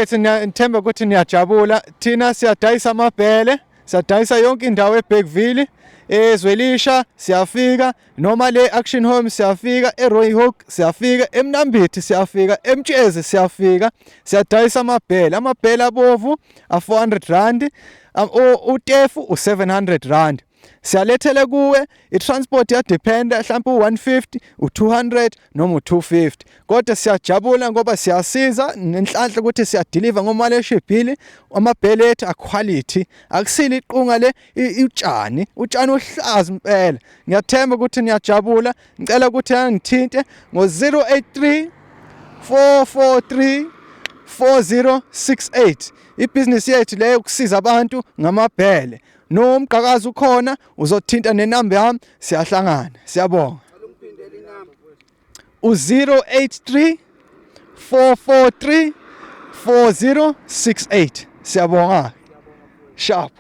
Ngithemba ukuthi niyajabula. Thina siyadayisa amabhele, siyadayisa yonke indawo eBergville, eZwelisha siyafika, noma le Action Home siyafika, eRoy Hook siyafika, eMnambithi siyafika, eMtshezi siyafika. Siyadayisa amabhele, amabhele abovu a400 rand, utefu u700 rand. Siyalethele kuwe i-transport yadependa mhlawumbe u150, u200 noma u250. Kodwa siyajabula ngoba siyasiza nenhlanhla ukuthi siyadeliver ngomali eshibhile. Amabhele ethu quality, akusile iqunga le utshani ohlaza impela. Ngiyathemba ukuthi niyajabula. Ngicela ukuthi angithinte ngo083 443 4068. Ibhizinisi yethu leyo ukusiza abantu ngamabhele. Nomqhakazi ukhona uzothinta nenamba yami siyahlangana. Siyabonga. U083 443 4068. Siyabonga. Sharp.